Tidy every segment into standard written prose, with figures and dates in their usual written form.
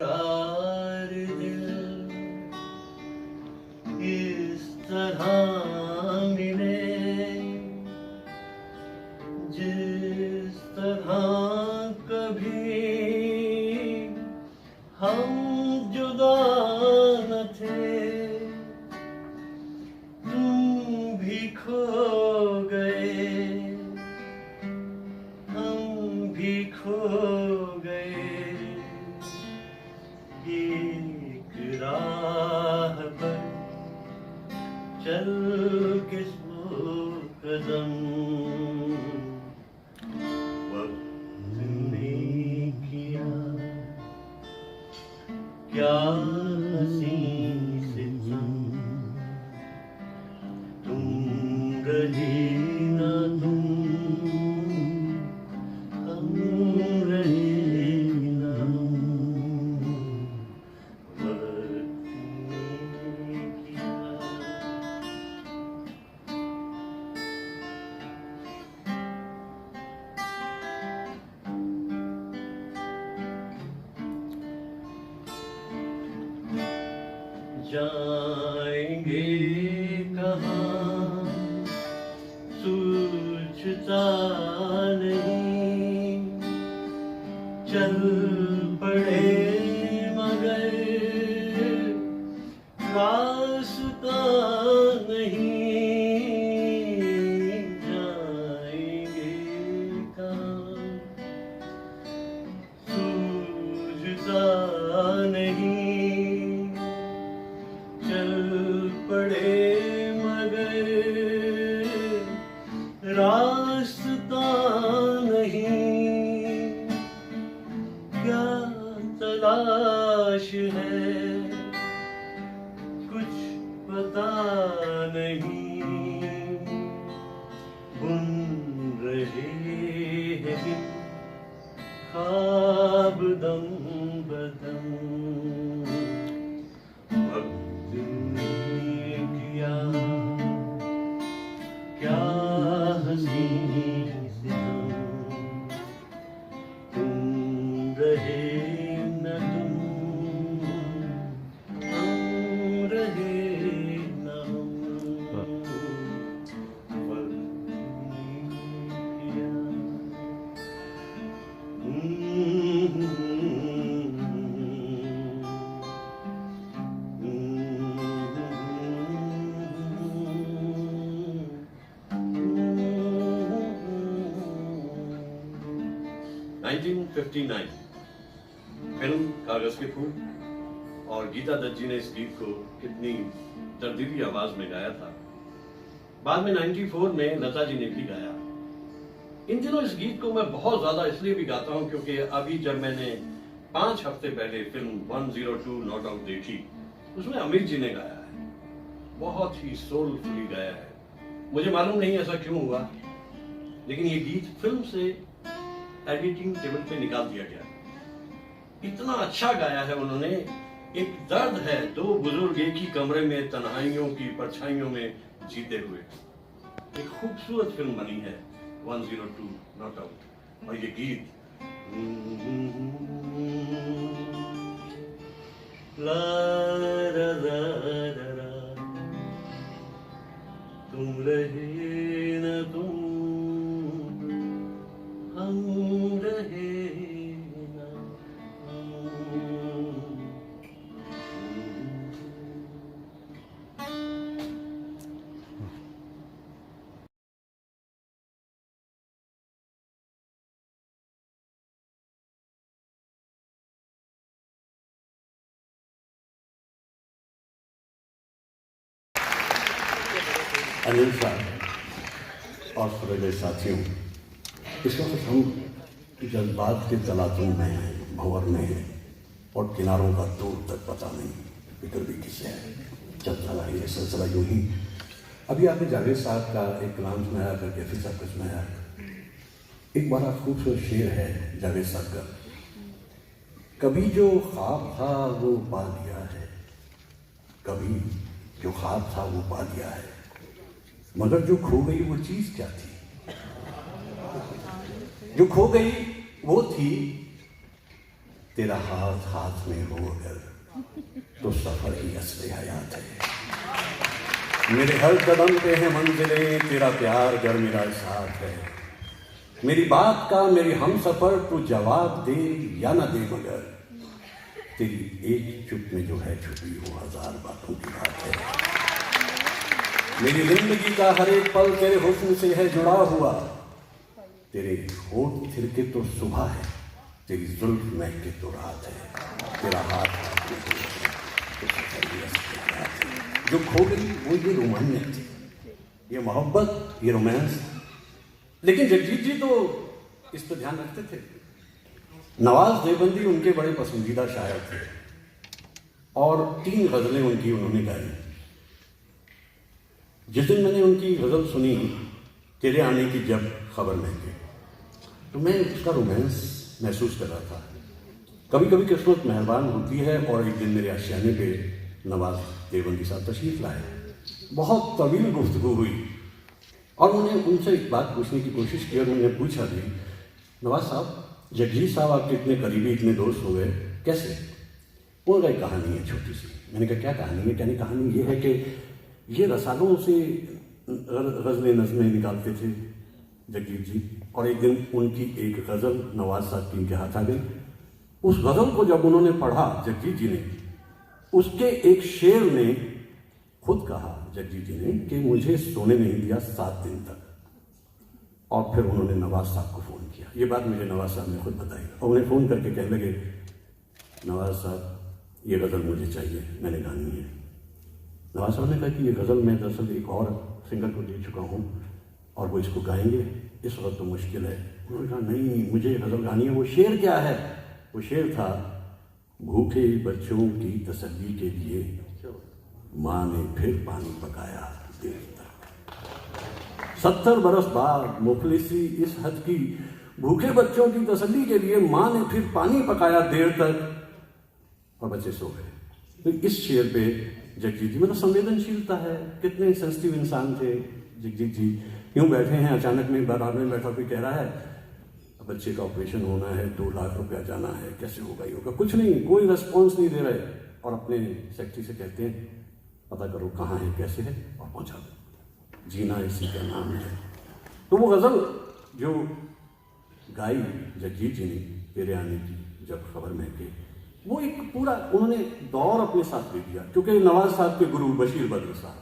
यार दिल इस तरह मिले जिस तरह कभी हम जुदा न थे। तुम भी खो गए, हम भी खो गए। एक राह पर चल के सो कदम वक्त ने किया क्या हंसी सितम। तुम रहे ना तुम, हम रहे ना हम। जाएंगे कहाँ सूझता नहीं, चल पड़े मगर रास्ता नहीं। जाएंगे कहाँ सूझता नहीं, चल पड़े मगर रास्ता नहीं। क्या तलाश है कुछ पता नहीं। बुन रहे हैं ख्वाब दम बदम। वक्त ने किया क्या हंसी सितम। तुम रहे न तुम, हम रहे न हम। वक्त ने किया। फिल्म कागज के फूल, और गीता दत्त जी ने इस गीत को कितनी दर्दीली आवाज में गाया था। बाद में 94 में लता जी ने भी गाया। इन दिनों इस गीत को मैं बहुत ज्यादा इसलिए भी गाता हूं क्योंकि अभी जब मैंने 5 हफ्ते पहले फिल्म 102 नॉट आउट देखी, उसमें अमित जी ने गाया है। बहुत ही सोलफुली गाया है। मुझे मालूम नहीं ऐसा क्यों हुआ, लेकिन ये गीत फिल्म से एडिटिंग टेबल पे निकाल दिया गया। इतना अच्छा गाया है उन्होंने। एक दर्द है दो बुजुर्ग एक ही कमरे में तन्हाइयों की परछाइयों में जीते हुए। एक खूबसूरत फिल्म बनी है 102 नॉट आउट। और ये गीत ला रा रा रा रा, तुम रहे न तुम, हम रहे ना हम। अनिल साहब और मेरे साथियों, इस वक्त हम जज्बात के तलातों में हैं, भंवर में हैं, और किनारों का दूर तक पता नहीं फिक्र भी किसे है। चलता रहा ये सिलसिला यूं ही। अभी आपने जावेद साहब का एक कलाम सुनाया, फिर कैफी साहब का सुनाया। एक बड़ा खूबसूरत शेर है जावेद साहब का, कभी जो ख्वाब था वो पा लिया है, कभी जो ख्वाब था वो पा लिया है, मगर जो खो गई वो चीज क्या थी? जो खो गई वो थी तेरा हाथ हाथ में हो अगर तो सफर ही असली हयात है। मेरे हर कदम पे है मंजिलें, तेरा प्यार गर मेरा साथ है। मेरी बात का मेरी हम सफर तू जवाब दे या ना दे, मगर तेरी एक चुप में जो है छुपी वो हजार बातों की बात है। मेरी जिंदगी का हर एक पल तेरे हुस्न से है जुड़ा हुआ। तेरे होठ थिरके तो सुबह है, तेरी जुल्फ महके तो रात है। तेरा हाथ हाथ में हो तो सफर ही असली हयात है। जो खो गई वो ये रोमानियत थी, ये मोहब्बत, ये रोमांस। लेकिन जगजीत जी तो इस पर ध्यान रखते थे। नवाज देवबंदी उनके बड़े पसंदीदा शायर थे और 3 गजलें उनकी उन्होंने गाई। जिस दिन मैंने उनकी गजल सुनी, तेरे आने की जब खबर महके, तो मैं उसका रोमांस महसूस कर रहा था। कभी कभी किस्मत मेहरबान होती है और एक दिन मेरे आशियाने पे नवाज देवबंदी साहब तशरीफ लाए। बहुत तवील गुफ्तगू हुई और मैंने उनसे एक बात पूछने की कोशिश की और मैंने पूछा भी, नवाज साहब, जगजीत साहब आपके इतने करीबी, इतने दोस्त हो गए, कैसे? वो गई कहानी है छोटी सी। मैंने कहा क्या कहानी है? कहने कहानी ये है कि ये रसालों से गज़लें नज़में निकालते थे जगजीत जी, और एक दिन उनकी एक गज़ल नवाज साहब की इनके हाथ आ गई। उस गज़ल को जब उन्होंने पढ़ा जगजीत जी ने, उसके एक शेर ने खुद कहा जगजीत जी ने कि मुझे सोने नहीं दिया 7 दिन तक। और फिर उन्होंने नवाज साहब को फ़ोन किया। ये बात मुझे नवाज साहब ने खुद बताई और उन्हें फ़ोन करके कहने लगे, नवाज साहब ये गज़ल मुझे चाहिए, मैंने गानी है। नवाज साहब ने कहा कि ये गज़ल मैं दरअसल एक और सिंगर को दे चुका हूँ और वो इसको गाएंगे, इस वक्त तो मुश्किल है। उन्होंने कहा नहीं, मुझे ये गज़ल गानी है। वो शेर क्या है? वो शेर था, भूखे बच्चों की तसल्ली के लिए माँ ने फिर पानी पकाया देर तक। 70 बरस बाद मुफलिसी इस हद की, भूखे बच्चों की तसल्ली के लिए माँ ने फिर पानी पकाया देर तक और बच्चे सो गए। तो इस शेर पे जगजीत जी, मतलब संवेदनशीलता है। कितने सेंसिटिव इंसान थे जगजीत जी। यूं बैठे हैं, अचानक में बारात में बैठा कोई कह रहा है बच्चे का ऑपरेशन होना है, 2 लाख रुपया जाना है, कैसे होगा ये होगा? कुछ नहीं, कोई रिस्पॉन्स नहीं दे रहे और अपने सेक्रेटरी से कहते हैं पता करो कहाँ है, कैसे है और पहुँचा दो। जीना इसी का नाम है। तो वो गज़ल जो गाई जगजीत जी ने तेरे आने की जब खबर महके, वो एक पूरा उन्होंने दौर अपने साथ ले दिया। क्योंकि नवाज साहब के गुरु बशीर बद्र साहब,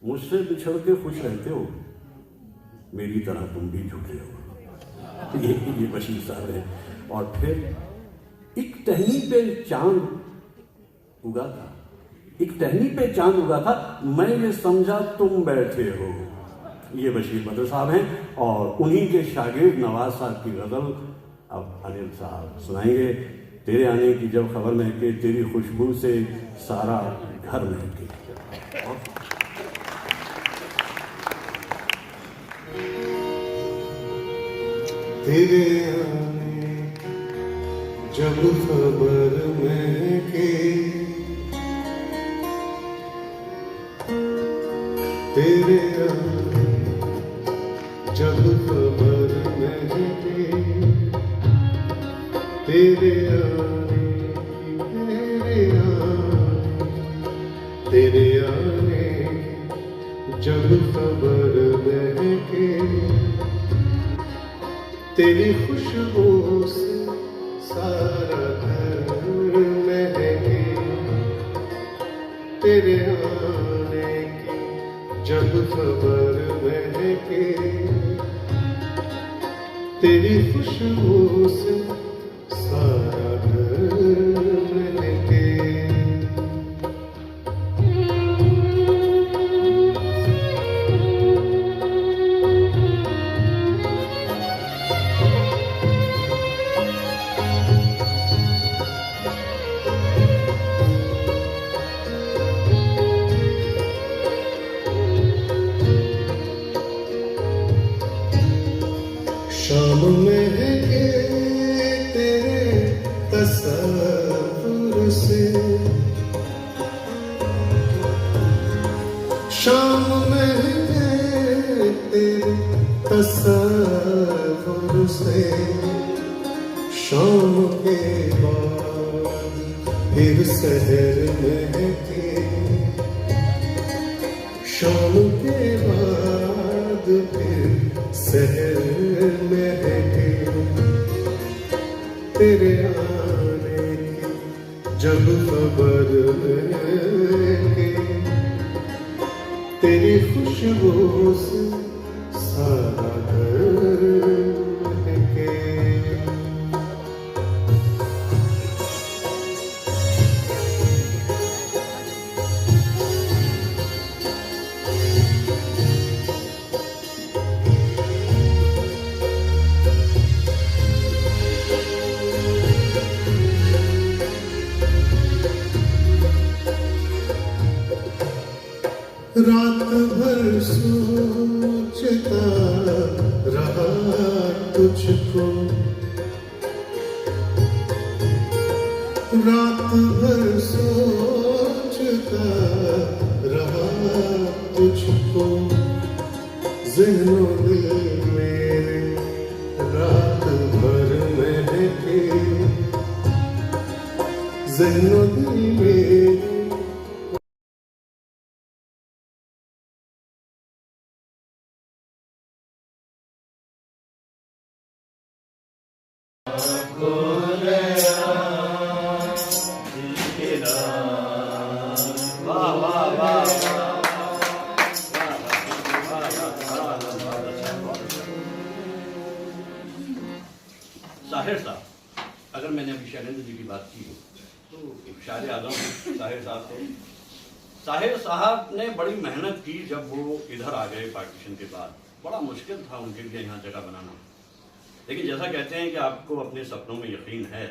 मुझसे बिछड़ के खुश रहते हो, मेरी तरह तुम भी झूठे हो। ये बशीर साहब है। और फिर एक टहनी पे चांद उगा था, एक टहनी पे चांद उगा था, मैं ये समझा तुम बैठे हो। ये बशीर बद्र साहब हैं और उन्हीं के शागिर्द नवाज साहब की गज़ल अब अनिल साहब सुनाएंगे। तेरे आने की जब खबर महके, तेरी खुशबू से सारा घर महके। तेरे आने जब खबर महके, तेरे आने जब खबर महके, तेरे आने तेरे आने जब खबर महके, तेरी खुशबू से सारा घर महके। तेरे आने की जब खबर महके, तेरी खुशबू से सारा घर महके। शाम महके शाम के बाद फिर शहर महके, शाम के बाद फिर शहर महके, तेरे आने की जब खबर महके, तेरी खुशबू से सारा घर महके। रात भर सोचता रहा तुझको, रात भर सोचता रहा तुझको, ज़हनो दिल मेरे रात भर महके, ज़हनो दिल मेरे साहिर साहब, अगर मैंने अभी शैलेंद्र जी की बात की तो शायर आजम साहिर साहब थे। साहिर साहब ने बड़ी मेहनत की जब वो इधर आ गए पार्टीशन के बाद। बड़ा मुश्किल था उनके लिए यहाँ जगह बनाना, लेकिन जैसा कहते हैं कि आपको अपने सपनों में यकीन है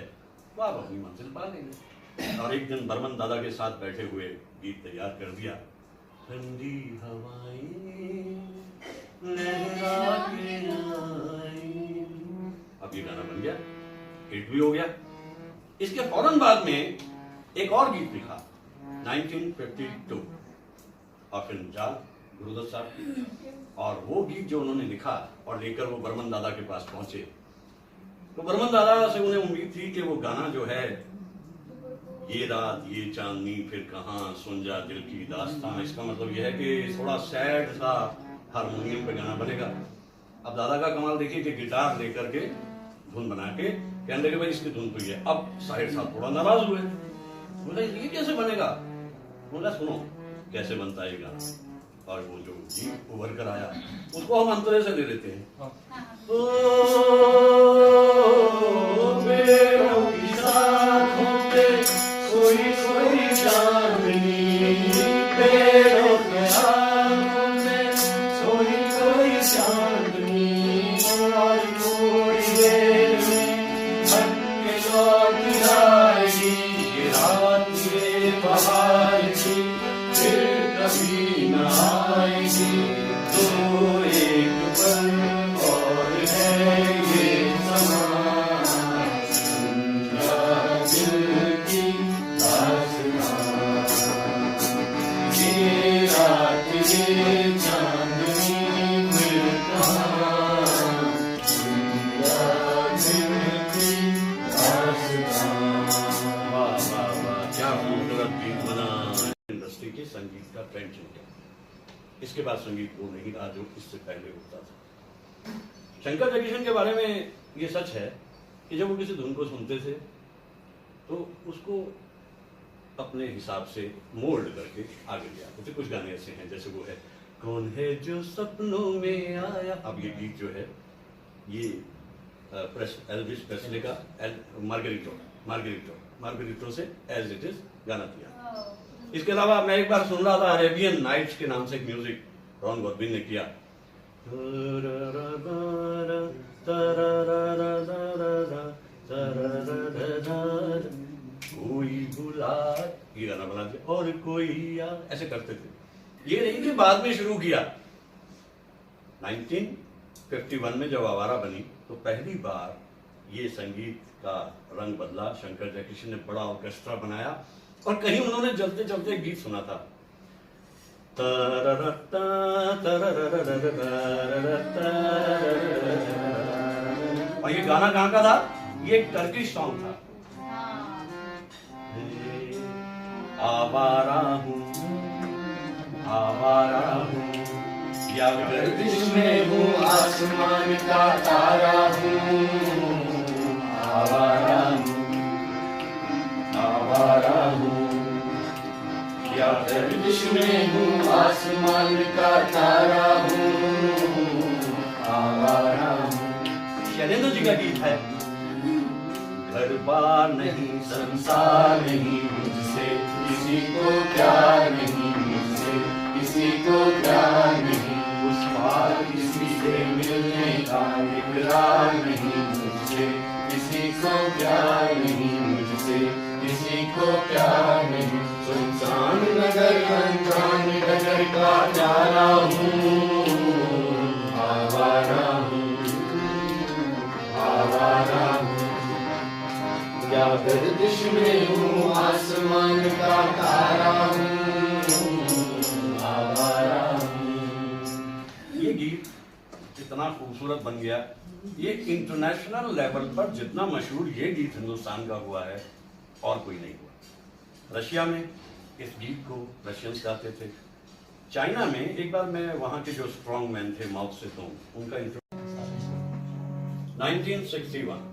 तो आप अपनी मंजिल पा लेंगे। और एक दिन बर्मन दादा के साथ बैठे हुए गीत तैयार कर दिया। ठंडी हवाएं लहरा के आईं। अब ये गाना बन गया, हिट भी हो गया। इसके फौरन बाद में एक और गीत लिखा 1952 और फिल्म जाल गुरुदत्त साहब की। और वो गीत जो उन्होंने लिखा और लेकर वो बर्मन दादा के पास पहुंचे, तो बर्मन दादा से उन्हें उम्मीद थी कि वो गाना जो है, ये रात ये चांदनी फिर कहाँ सुन जा दिल की दास्तां, इसका मतलब यह है कि थोड़ा सैड सा हारमोनियम पे गाना बनेगा। अब दादा का कमाल देखिए कि गिटार लेकर के धुन बना के कहने लगे भाई इसकी धुन तो ये। अब साहिर साहब थोड़ा नाराज हुए, बोले ये कैसे बनेगा? बोला सुनो कैसे बनता है ये गाना। और वो जो गीत उभर कर आया उसको हम अंतरे से ले लेते हैं। ओ बेरों की साखों पे कोई कोई चांदनी, बेरों के आँखों में कोई कोई चांदनी, और थोड़ी देर में हट के लौट आएगी ये रात ये बहार की, फिर कभी न आएगी। तो एक पल और है ये समा, दिल की दास्तां, ये रात ये चांदनी फिर कहाँ, दिल की दास्तां। वाह वाह वाह, क्या खूबसूरत गीत बना। इंडस्ट्री के संगीत का ट्रेंड चल गया। इसके बाद संगीत वो नहीं रहा जो इससे पहले होता था। शंकर जयकिशन के बारे में ये सच है कि जब वो किसी धुन को सुनते थे तो उसको अपने हिसाब से मोल्ड करके आगे ले आते थे। कुछ गाने ऐसे हैं जैसे वो है कौन है जो सपनों में आया। अब ये गीत जो है ये एल्विस प्रेस्ले का मार्गरिटो से एज इट इज गाना दिया। इसके अलावा मैं एक बार सुन रहा था अरेबियन नाइट्स के नाम से एक म्यूजिक रॉन गॉडविन ने किया। कोई बुला ये गाना बना दिया और कोई यार ऐसे करते थे। ये नहीं कि बाद में शुरू किया। 1951 में जब आवारा बनी तो पहली बार ये संगीत का रंग बदला। शंकर जयकिशन ने बड़ा ऑर्केस्ट्रा बनाया और कहीं उन्होंने चलते चलते गीत सुना था। और ये गाना कहाँ का था? ये एक टर्किश सॉन्ग था। आवारा हूँ या गर्दिश में हूँ, आसमान का तारा हूँ। आवारा हूँ या गर्दिश में हूँ, आसमान का तारा हूँ। आवारा हूँ। शैलेंद्र जी का गीत है। घर बार नहीं, संसार नहीं, मुझसे किसी को प्यार नहीं, मुझसे किसी को प्यार नहीं, उस पार किसी से मिलने का इकरार नहीं, मुझसे किसी को प्यार नहीं, मुझसे किसी को प्यार नहीं। सुनसान नगर अनजान नगर का प्यारा हूँ। आवारा हूँ, आवारा हूँ या गर्दिश में हूँ, आसमान का तारा हूँ। आवारा हूँ। ये गीत इतना खूबसूरत बन गया, ये इंटरनेशनल लेवल पर जितना मशहूर ये गीत हिंदुस्तान का हुआ है और कोई नहीं हुआ। रशिया में इस गीत को रशियंस गाते थे। चाइना में एक बार मैं वहाँ के जो स्ट्रॉन्ग मैन थे माओ से उनका 1961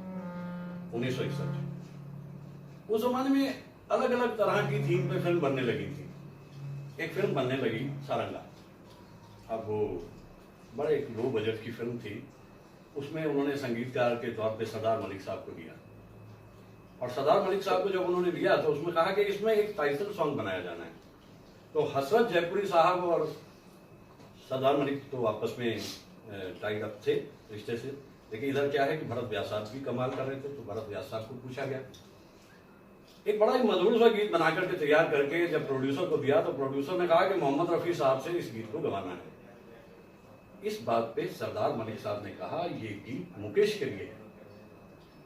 उस जमाने में अलग अलग तरह की थीम पे फिल्म बनने लगी थी। एक फिल्म बनने लगी सारंगा। अब वो बड़े एक लो बजट की फिल्म थी। उसमें उन्होंने संगीतकार के तौर पे सरदार मलिक साहब को दिया, और सरदार मलिक साहब को जब उन्होंने दिया तो उसमें कहा कि इसमें एक टाइटल सॉन्ग बनाया जाना है। तो हसरत जयपुरी साहब और सरदार मलिक तो आपस में टाइड अप थे रिश्ते से, लेकिन इधर क्या है कि भरत व्यास साहब भी कमाल कर रहे थे, तो भरत व्यास साहब को पूछा गया। एक बड़ा ही मधुर सा गीत बना करके तैयार करके जब प्रोड्यूसर को दिया तो प्रोड्यूसर ने कहा कि मोहम्मद रफी साहब से इस गीत को गवाना है। इस बात पे सरदार मलिक साहब ने कहा ये गीत मुकेश के लिए है।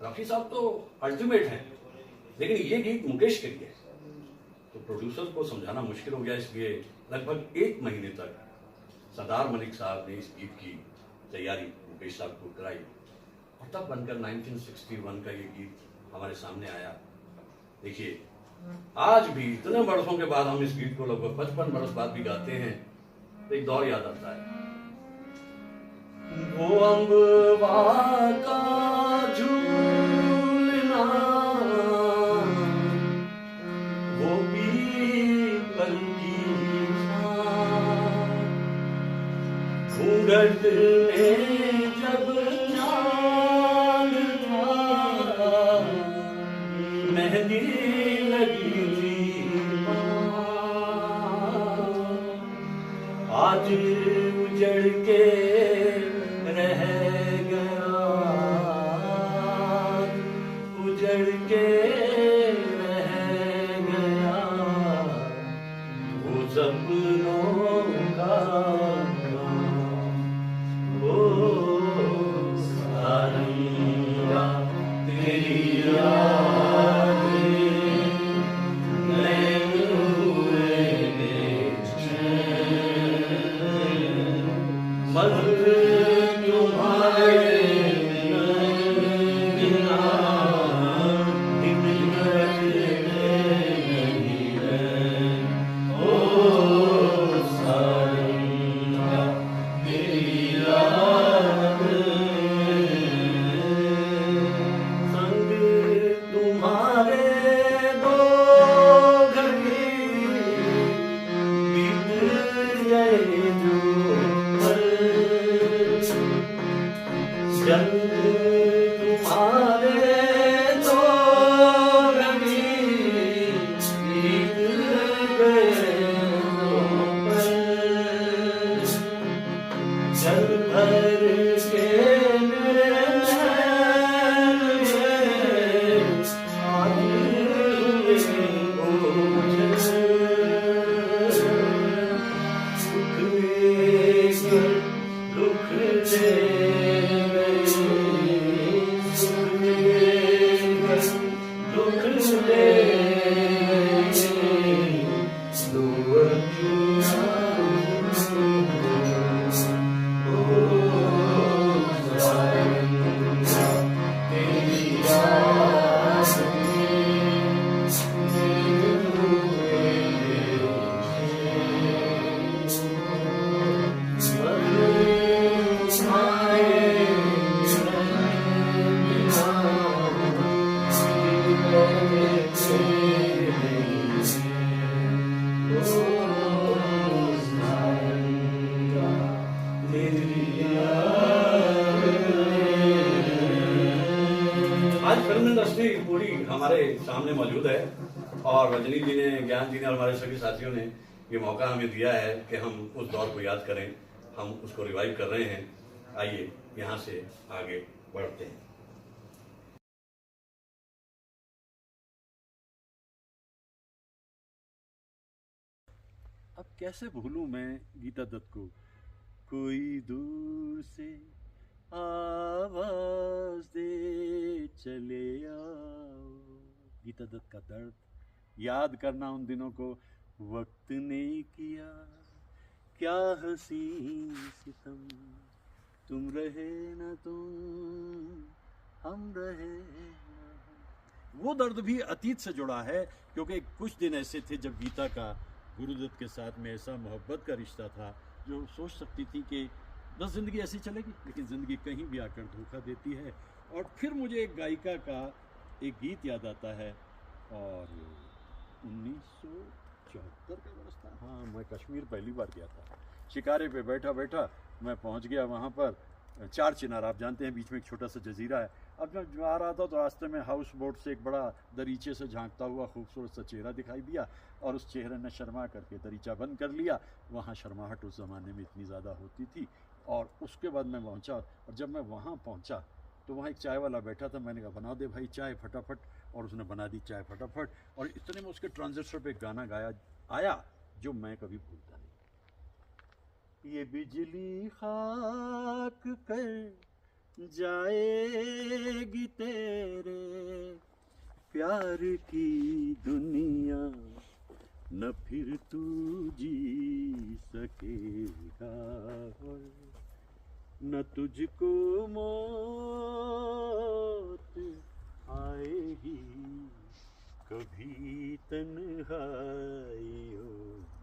रफी साहब तो अल्टीमेट हैं, लेकिन ये गीत मुकेश के लिए है। तो प्रोड्यूसर को समझाना मुश्किल हो गया, इसलिए लगभग 1 महीने तक सरदार मलिक साहब ने इस गीत की तैयारी मुकेश साहब को कराई, और तब बनकर 1961 का ये गीत हमारे सामने आया। देखिए आज भी इतने वर्षों के बाद हम इस गीत को लगभग 55 वर्ष बाद भी गाते हैं तो एक दौर याद आता है। वो अम्बवा का झूलना, वो पीपल की छाँव, घूंघट में जब चांद था, मेहंदी लगी थी आज उजड़ के रह गया, उजड़ के रह गया वो सपनों का ओ सारंगा तेरी याद नैन हुए मधुर तुम्हारे बिना दिन ओ सारंगा तेरी याद संग तुम फिल्म इंडस्ट्री पूरी हमारे सामने मौजूद है और रजनी जी ने, ज्ञान जी ने और हमारे सभी साथियों ने ये मौका हमें दिया है कि हम उस दौर को याद करें, हम उसको रिवाइव कर रहे हैं। आइए यहाँ से आगे बढ़ते हैं। अब कैसे भूलूं मैं गीता दत्त को, कोई दूर से आवाज दे चले आओ। गीता दत्त का दर्द याद करना उन दिनों को वक्त ने किया, क्या हसी सितम, तुम रहे न तुम, हम रहे न हम। वो दर्द भी अतीत से जुड़ा है, क्योंकि कुछ दिन ऐसे थे जब गीता का गुरुदत्त के साथ में ऐसा मोहब्बत का रिश्ता था जो सोच सकती थी कि बस ज़िंदगी ऐसी चलेगी, लेकिन ज़िंदगी कहीं भी आकर धोखा देती है। और फिर मुझे एक गायिका का एक गीत याद आता है, और 1974 का वर्ष था। हाँ, मैं कश्मीर पहली बार गया था। शिकारे पे बैठा बैठा मैं पहुंच गया वहाँ पर चार चिनार, आप जानते हैं बीच में एक छोटा सा जजीरा है। अब जब आ रहा था तो रास्ते में हाउस बोट से एक बड़ा दरीचे से झांकता हुआ खूबसूरत सा चेहरा दिखाई दिया, और उस चेहरे ने शर्मा करके दरीचा बंद कर लिया। वहाँ शर्माहट उस ज़माने में इतनी ज़्यादा होती थी। और उसके बाद मैं पहुँचा, और जब मैं वहाँ पहुँचा तो वहाँ एक चाय वाला बैठा था। मैंने कहा बना दे भाई चाय फटाफट, और उसने बना दी चाय फटाफट। और इतने में उसके ट्रांजिस्टर पे गाना गाया आया जो मैं कभी भूलता नहीं। ये बिजली खाक कर जाएगी तेरे प्यार की दुनिया, न फिर तू जी सकेगा, न तुझको मौत आएगी कभी तन्हाइयों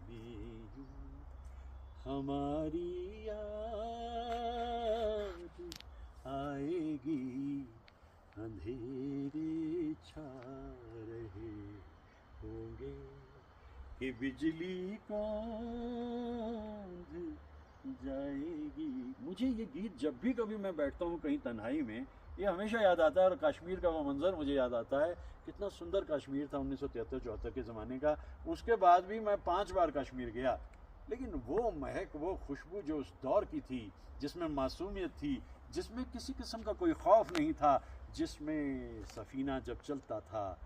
में। हमारी याद आएगी, अंधेरे छा रहे होंगे कि बिजली कौंध जाएगी। मुझे ये गीत जब भी कभी मैं बैठता हूँ कहीं तन्हाई में, ये हमेशा याद आता है। और कश्मीर का वो मंजर मुझे याद आता है, कितना सुंदर कश्मीर था 1973-74 के ज़माने का। उसके बाद भी मैं 5 बार कश्मीर गया, लेकिन वो महक, वो खुशबू जो उस दौर की थी, जिसमें मासूमियत थी, जिसमें किसी किस्म का कोई खौफ नहीं था, जिसमें सफ़ीना जब चलता था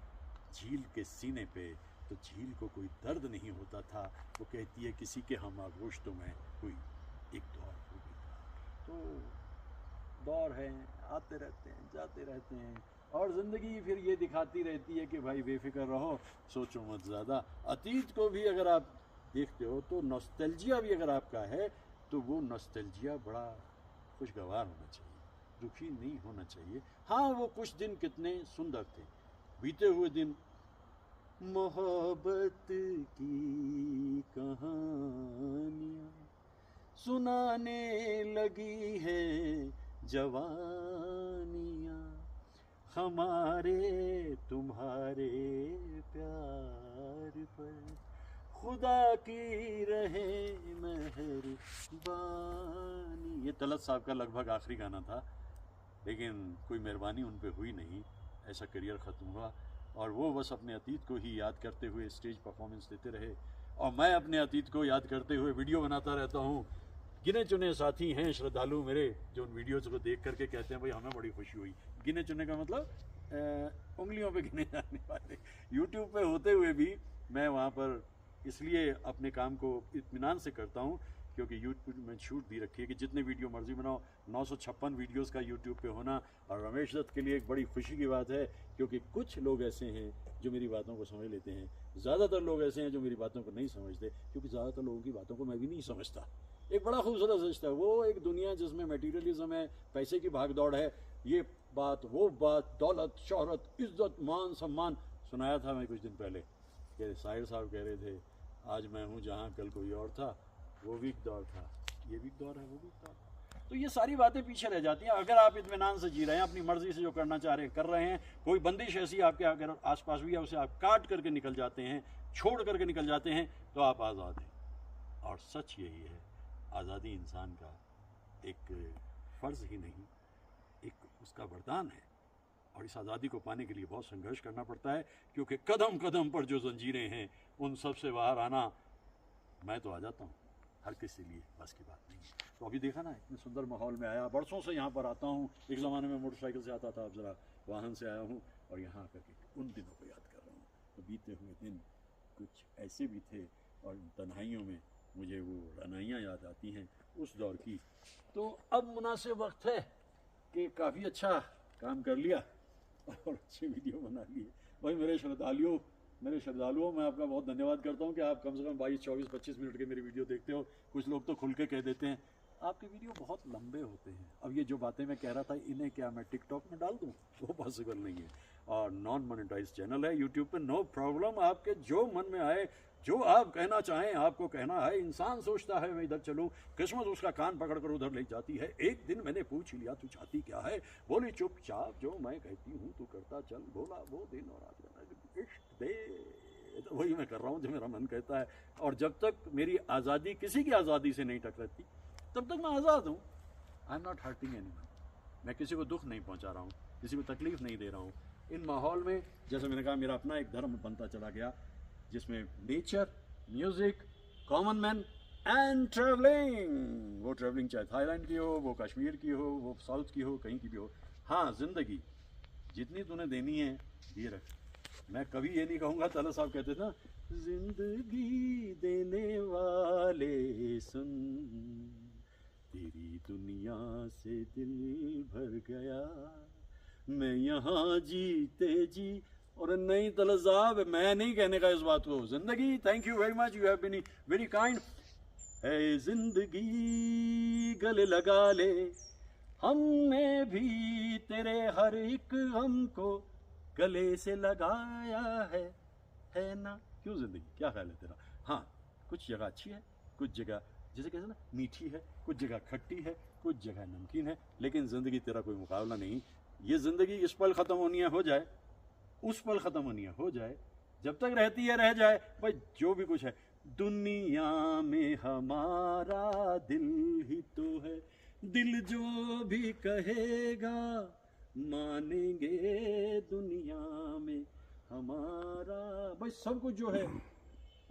झील के सीने पे तो झील को कोई दर्द नहीं होता था। वो कहती है किसी के हम आगोश्तों में हुई एक दौर हो गई। तो दौर हैं, आते रहते हैं, जाते रहते हैं, और ज़िंदगी फिर ये दिखाती रहती है कि भाई बेफिक्र रहो, सोचो मत ज़्यादा। अतीत को भी अगर आप देखते हो तो नॉस्टैल्जिया भी अगर आपका है तो वो नॉस्टैल्जिया बड़ा खुशगवार होना चाहिए, दुखी नहीं होना चाहिए। हाँ, वो कुछ दिन कितने सुंदर थे, बीते हुए दिन। मोहब्बत की कहानियाँ सुनाने लगी है जवानियाँ, हमारे तुम्हारे प्यार पर खुदा की रहे मेहरबानी। ये तलत साहब का लगभग आखिरी गाना था, लेकिन कोई मेहरबानी उन पे हुई नहीं, ऐसा करियर ख़त्म हुआ। और वो बस अपने अतीत को ही याद करते हुए स्टेज परफॉर्मेंस देते रहे, और मैं अपने अतीत को याद करते हुए वीडियो बनाता रहता हूँ। गिने चुने साथी हैं श्रद्धालु मेरे जो उन वीडियोज़ को देख करके कहते हैं भाई हमें बड़ी खुशी हुई। गिने चुने का मतलब उंगलियों पे गिने जाने वाले। यूट्यूब पे होते हुए भी मैं वहाँ पर इसलिए अपने काम को इत्मीनान से करता हूँ क्योंकि यूट्यूब में छूट दी रखी है कि जितने वीडियो मर्जी बनाओ। 956 वीडियोस का यूट्यूब पे होना और रमेश दत्त के लिए एक बड़ी खुशी की बात है, क्योंकि कुछ लोग ऐसे हैं जो मेरी बातों को समझ लेते हैं, ज़्यादातर लोग ऐसे हैं जो मेरी बातों को नहीं समझते, क्योंकि ज़्यादातर लोगों की बातों को मैं भी नहीं समझता। एक बड़ा खूबसूरत रिश्ता है वो, एक दुनिया जिसमें मटेरियलिज्म है, पैसे की भाग दौड़ है, ये बात वो बात, दौलत शोहरत इज्जत मान सम्मान। सुनाया था मैं कुछ दिन पहले कि साहिर साहब कह रहे थे आज मैं हूँ जहाँ कल कोई और था, वो भी एक दौर था, ये भी एक दौर है, वो भी एक दौर। तो ये सारी बातें पीछे रह जाती हैं अगर आप इत्मीनान से जी रहे हैं, अपनी मर्जी से जो करना चाह रहे हैं कर रहे हैं। कोई बंदिश ऐसी आपके अगर आसपास भी है उसे आप काट करके निकल जाते हैं, छोड़ करके निकल जाते हैं, तो आप आज़ाद हैं। और सच यही है, आज़ादी इंसान का एक फ़र्ज़ ही नहीं, एक उसका वरदान है। और इस आज़ादी को पाने के लिए बहुत संघर्ष करना पड़ता है, क्योंकि कदम कदम पर जो जंजीरें हैं उन सब से बाहर आना, मैं तो आ जाता हूँ, हर किसी लिए बस की बात नहीं है। तो अभी देखा ना, इतने सुंदर माहौल में आया, बरसों से यहाँ पर आता हूँ। एक ज़माने में मोटरसाइकिल से आता था, अब ज़रा वाहन से आया हूँ और यहाँ आकर के उन दिनों को याद कर रहा हूँ। तो बीते हुए दिन कुछ ऐसे भी थे और उन तन्हाइयों में मुझे वो रनाइयाँ याद आती हैं उस दौर की। तो अब मुनासिब वक्त है कि काफ़ी अच्छा काम कर लिया और अच्छे वीडियो बना लिए। भाई मेरे श्रद्धालुओं, मैं आपका बहुत धन्यवाद करता हूँ कि आप कम से कम 22, 24, 25 मिनट के मेरे वीडियो देखते हो। कुछ लोग तो खुल के कह देते हैं आपके वीडियो बहुत लंबे होते हैं। अब ये जो बातें मैं कह रहा था, इन्हें क्या मैं टिकटॉक में डाल दूँ? वो पॉसिबल नहीं है। और नॉन मोनेटाइज चैनल है यूट्यूब पे, नो प्रॉब्लम। आपके जो मन में आए, जो आप कहना चाहें आपको कहना है। इंसान सोचता है मैं इधर चलूं, किस्मत उसका कान पकड़ कर उधर ले जाती है। एक दिन मैंने पूछ लिया तू चाहती क्या है, बोली चुपचाप जो मैं कहती हूँ तू करता चल। बोला वो दिन और आज इश्क दे, तो वही मैं कर रहा हूँ जो मेरा मन कहता है। और जब तक मेरी आज़ादी किसी की आज़ादी से नहीं टकराती तब तक मैं आज़ाद हूँ। I am not hurting anyone. मैं किसी को दुख नहीं पहुँचा रहा हूँ, किसी को तकलीफ नहीं दे रहा हूँ। इन माहौल में, जैसे मैंने कहा, मेरा अपना एक धर्म बनता चला गया जिसमें nature, music, common man and travelling. वो ट्रैवलिंग चाहे थाईलैंड की हो, वो कश्मीर की हो, वो साउथ की हो, कहीं की भी हो। हाँ, ज़िंदगी जितनी तूने देनी है दिए रख। मैं कभी ये नहीं कहूँगा, तला साहब कहते थे ना, जिंदगी देने वाले सुन, तेरी दुनिया से दिल भर गया, मैं यहाँ जीते जी। और नहीं तला साहब, मैं नहीं कहने का इस बात को। जिंदगी, thank you very much, you have been very kind. है जिंदगी गले लगा ले, हमने भी तेरे हर एक गम को गले से लगाया है ना? क्यों जिंदगी, क्या ख्याल है तेरा? हाँ, कुछ जगह अच्छी है, कुछ जगह जैसे कहते हैं ना मीठी है, कुछ जगह खट्टी है, कुछ जगह नमकीन है, लेकिन ज़िंदगी तेरा कोई मुकाबला नहीं। ये ज़िंदगी इस पल ख़त्म होनी है हो जाए, उस पल ख़त्म होनी है हो जाए, जब तक रहती है रह जाए। भाई जो भी कुछ है दुनिया में हमारा दिल ही तो है, दिल जो भी कहेगा मानेंगे दुनिया में हमारा। भाई सब कुछ जो है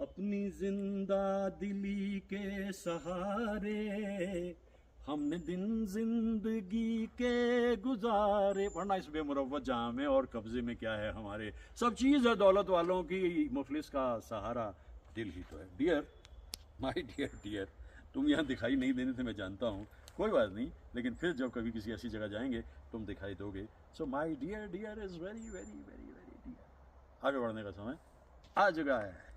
अपनी जिंदा दिली के सहारे, हमने दिन जिंदगी के गुजारे। वरना इस बेमुरव्वत जहाँ में और कब्जे में क्या है हमारे, सब चीज़ है दौलत वालों की, मुफलिस का सहारा दिल ही तो है। डियर, माय डियर, तुम यहाँ दिखाई नहीं देने थे मैं जानता हूँ, कोई बात नहीं, लेकिन फिर जब कभी किसी ऐसी जगह जाएंगे तुम दिखाई दोगे। So my dear is very very very very dear. आगे बढ़ने का समय आ चुका है।